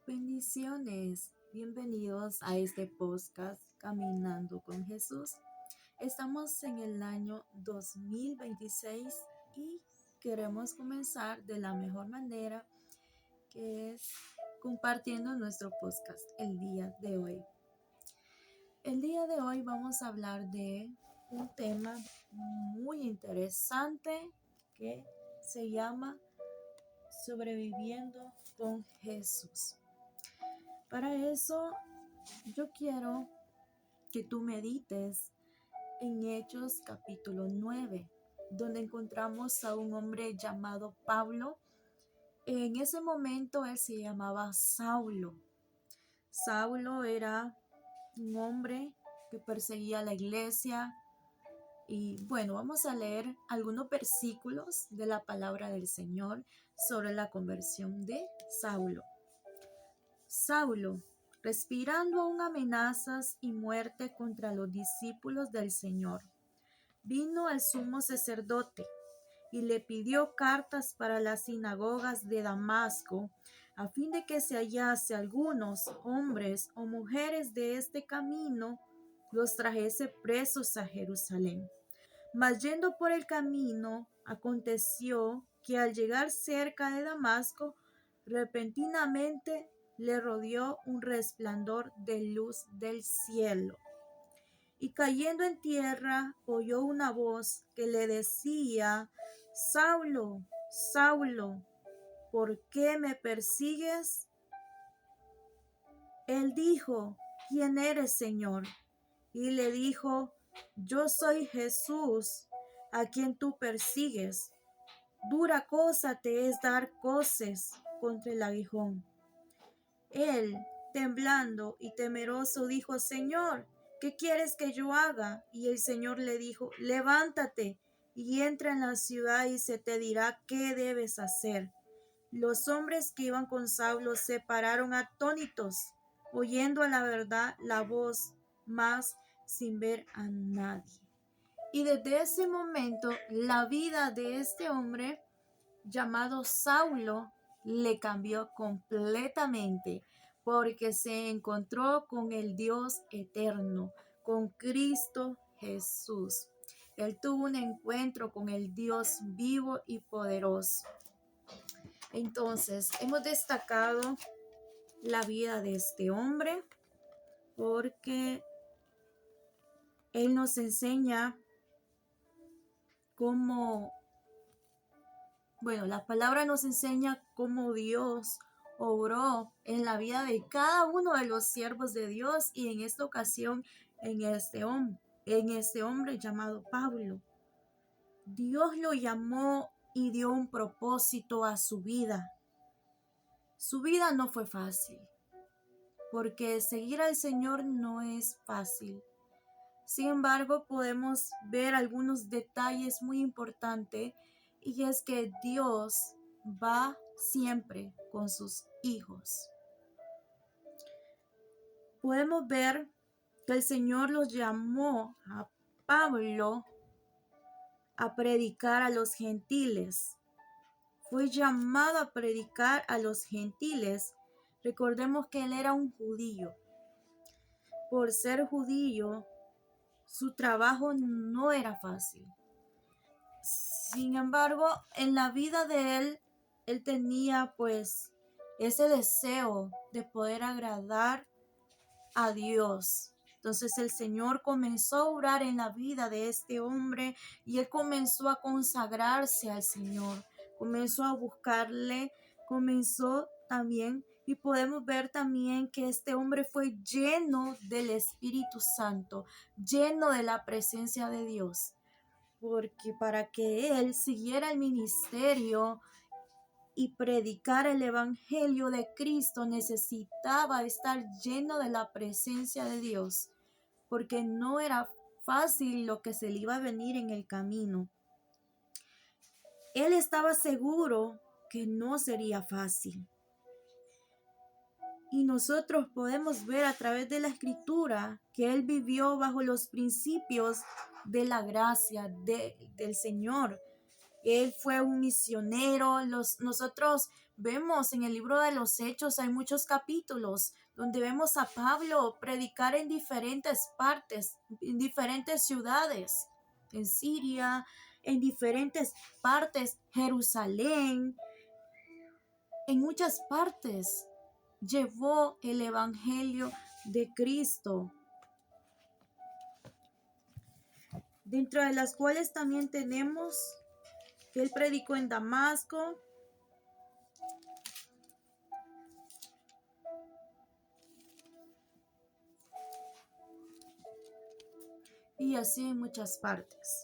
Bendiciones, bienvenidos a este podcast Caminando con Jesús. Estamos en el año 2026 y queremos comenzar de la mejor manera, que es compartiendo nuestro podcast el día de hoy. El día de hoy vamos a hablar de un tema muy interesante que se llama Sobreviviendo con Jesús. Para eso, yo quiero que tú medites en Hechos capítulo 9, donde encontramos a un hombre llamado Pablo. En ese momento él se llamaba Saulo. Saulo era un hombre que perseguía a la iglesia. Y bueno, vamos a leer algunos versículos de la palabra del Señor sobre la conversión de Saulo. Saulo, respirando aún amenazas y muerte contra los discípulos del Señor, vino al sumo sacerdote y le pidió cartas para las sinagogas de Damasco, a fin de que se hallase algunos hombres o mujeres de este camino, los trajese presos a Jerusalén. Mas yendo por el camino, aconteció que al llegar cerca de Damasco, repentinamente le rodeó un resplandor de luz del cielo. Y cayendo en tierra, oyó una voz que le decía: Saulo, Saulo, ¿por qué me persigues? Él dijo: ¿Quién eres, Señor? Y le dijo: Yo soy Jesús, a quien tú persigues. Dura cosa te es dar coces contra el aguijón. Él, temblando y temeroso, dijo: Señor, ¿qué quieres que yo haga? Y el Señor le dijo: Levántate y entra en la ciudad y se te dirá qué debes hacer. Los hombres que iban con Saulo se pararon atónitos, oyendo a la verdad la voz, mas sin ver a nadie. Y desde ese momento la vida de este hombre llamado Saulo le cambió completamente, porque se encontró con el Dios eterno, con Cristo Jesús. Él tuvo un encuentro con el Dios vivo y poderoso. Entonces, hemos destacado la vida de este hombre porque él nos enseña cómo, la palabra nos enseña cómo Dios obró en la vida de cada uno de los siervos de Dios, y en esta ocasión en este hombre llamado Pablo. Dios lo llamó y dio un propósito a su vida. Su vida no fue fácil, porque seguir al Señor no es fácil. Sin embargo, podemos ver algunos detalles muy importantes, y es que Dios va siempre con sus hijos. Podemos ver que el Señor los llamó a Pablo a predicar a los gentiles. Fue llamado a predicar a los gentiles. Recordemos que él era un judío. Por ser judío, su trabajo no era fácil. Sin embargo, en la vida de él tenía pues ese deseo de poder agradar a Dios. Entonces el Señor comenzó a obrar en la vida de este hombre, y él comenzó a consagrarse al Señor, comenzó a buscarle, comenzó también, y podemos ver también que este hombre fue lleno del Espíritu Santo, lleno de la presencia de Dios, porque para que él siguiera el ministerio y predicar el evangelio de Cristo, necesitaba estar lleno de la presencia de Dios, porque no era fácil lo que se le iba a venir en el camino. Él estaba seguro que no sería fácil. Y nosotros podemos ver a través de la Escritura que él vivió bajo los principios de la gracia del Señor. Él fue un misionero. Nosotros vemos en el libro de los Hechos, hay muchos capítulos donde vemos a Pablo predicar en diferentes partes, en diferentes ciudades, en Siria, en diferentes partes, Jerusalén, en muchas partes llevó el evangelio de Cristo, dentro de las cuales también tenemos que él predicó en Damasco, y así en muchas partes.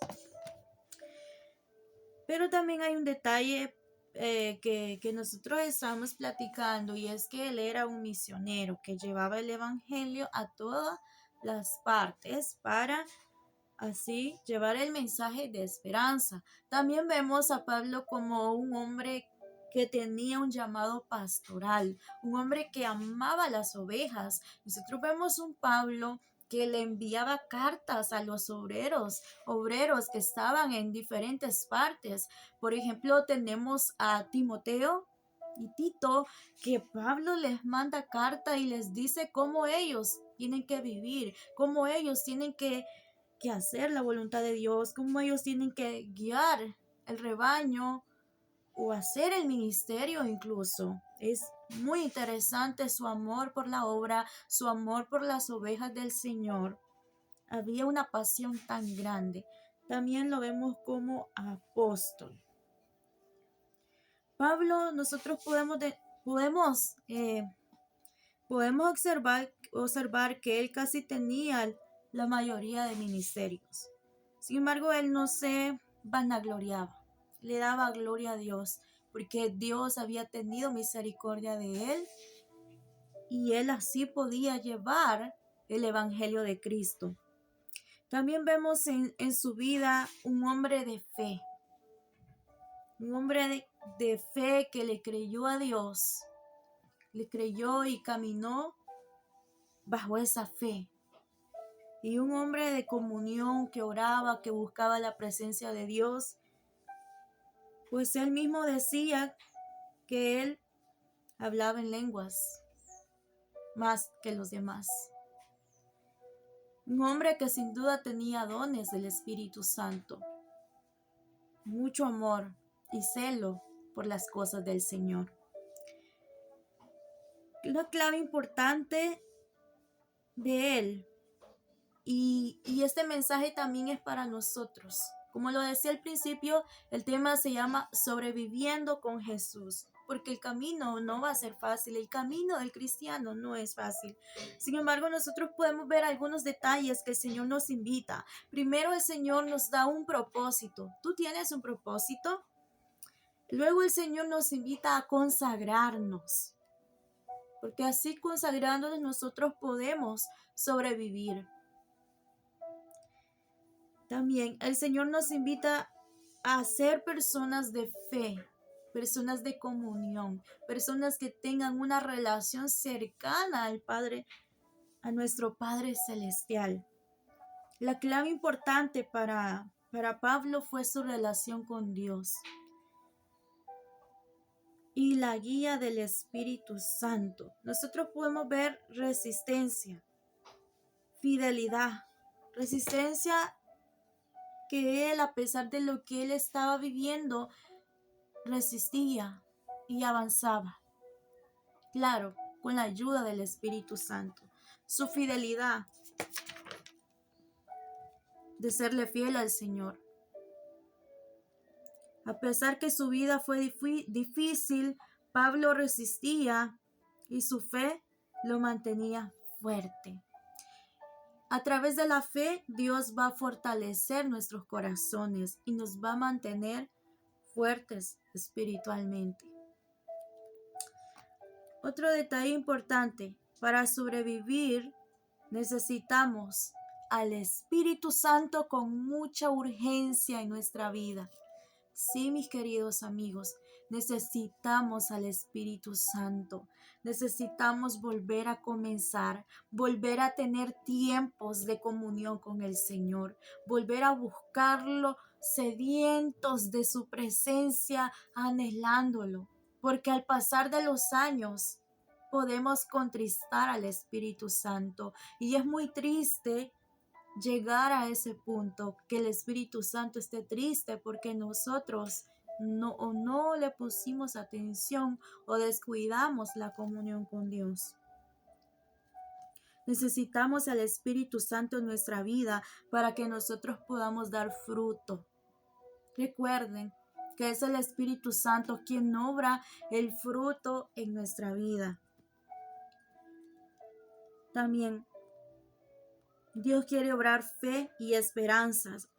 Pero también hay un detalle que nosotros estamos platicando, y es que él era un misionero que llevaba el evangelio a todas las partes para así llevar el mensaje de esperanza. También vemos a Pablo como un hombre que tenía un llamado pastoral, un hombre que amaba las ovejas. Nosotros vemos un Pablo que le enviaba cartas a los obreros que estaban en diferentes partes. Por ejemplo, tenemos a Timoteo y Tito, que Pablo les manda carta y les dice cómo ellos tienen que vivir, cómo ellos tienen que hacer la voluntad de Dios, cómo ellos tienen que guiar el rebaño o hacer el ministerio incluso. Es muy interesante su amor por la obra, su amor por las ovejas del Señor. Había una pasión tan grande. También lo vemos como apóstol. Pablo, nosotros podemos observar que él casi tenía la mayoría de ministerios. Sin embargo, él no se vanagloriaba, le daba gloria a Dios, porque Dios había tenido misericordia de él y él así podía llevar el evangelio de Cristo. También vemos en su vida un hombre de fe, un hombre de fe que le creyó a Dios, le creyó y caminó bajo esa fe. Y un hombre de comunión que oraba, que buscaba la presencia de Dios, pues él mismo decía que él hablaba en lenguas más que los demás. Un hombre que sin duda tenía dones del Espíritu Santo, mucho amor y celo por las cosas del Señor. Una clave importante de él, y este mensaje también es para nosotros. Como lo decía al principio, el tema se llama Sobreviviendo con Jesús, porque el camino no va a ser fácil, el camino del cristiano no es fácil. Sin embargo, nosotros podemos ver algunos detalles que el Señor nos invita. Primero, el Señor nos da un propósito. ¿Tú tienes un propósito? Luego el Señor nos invita a consagrarnos, porque así consagrándonos nosotros podemos sobrevivir. También el Señor nos invita a ser personas de fe, personas de comunión, personas que tengan una relación cercana al Padre, a nuestro Padre Celestial. La clave importante para Pablo fue su relación con Dios y la guía del Espíritu Santo. Nosotros podemos ver resistencia, fidelidad, resistencia que él, a pesar de lo que él estaba viviendo, resistía y avanzaba. Claro, con la ayuda del Espíritu Santo. Su fidelidad de serle fiel al Señor. A pesar que su vida fue difícil, Pablo resistía y su fe lo mantenía fuerte. A través de la fe, Dios va a fortalecer nuestros corazones y nos va a mantener fuertes espiritualmente. Otro detalle importante, para sobrevivir necesitamos al Espíritu Santo con mucha urgencia en nuestra vida. Sí, mis queridos amigos, necesitamos al Espíritu Santo. Necesitamos volver a comenzar, volver a tener tiempos de comunión con el Señor, volver a buscarlo sedientos de su presencia, anhelándolo, porque al pasar de los años podemos contristar al Espíritu Santo y es muy triste llegar a ese punto, que el Espíritu Santo esté triste porque nosotros no le pusimos atención o descuidamos la comunión con Dios. Necesitamos al Espíritu Santo en nuestra vida para que nosotros podamos dar fruto. Recuerden que es el Espíritu Santo quien obra el fruto en nuestra vida. También Dios quiere obrar fe y esperanzas,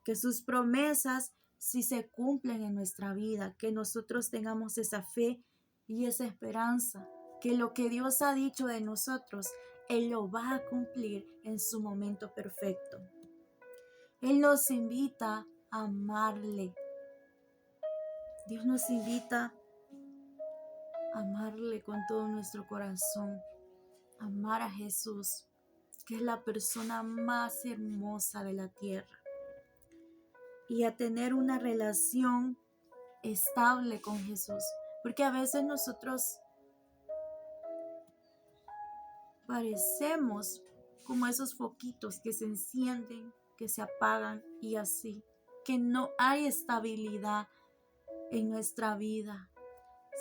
que sus promesas sí se cumplen en nuestra vida, que nosotros tengamos esa fe y esa esperanza, que lo que Dios ha dicho de nosotros, Él lo va a cumplir en su momento perfecto. Él nos invita a amarle. Dios nos invita a amarle con todo nuestro corazón, amar a Jesús, que es la persona más hermosa de la tierra, y a tener una relación estable con Jesús, porque a veces nosotros parecemos como esos foquitos que se encienden, que se apagan y así, que no hay estabilidad en nuestra vida.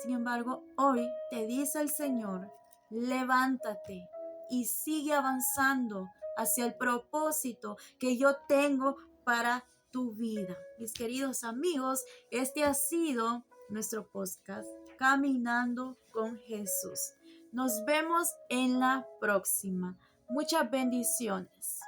Sin embargo, hoy te dice el Señor, levántate y sigue avanzando hacia el propósito que yo tengo para tu vida. Mis queridos amigos, este ha sido nuestro podcast, Caminando con Jesús. Nos vemos en la próxima. Muchas bendiciones.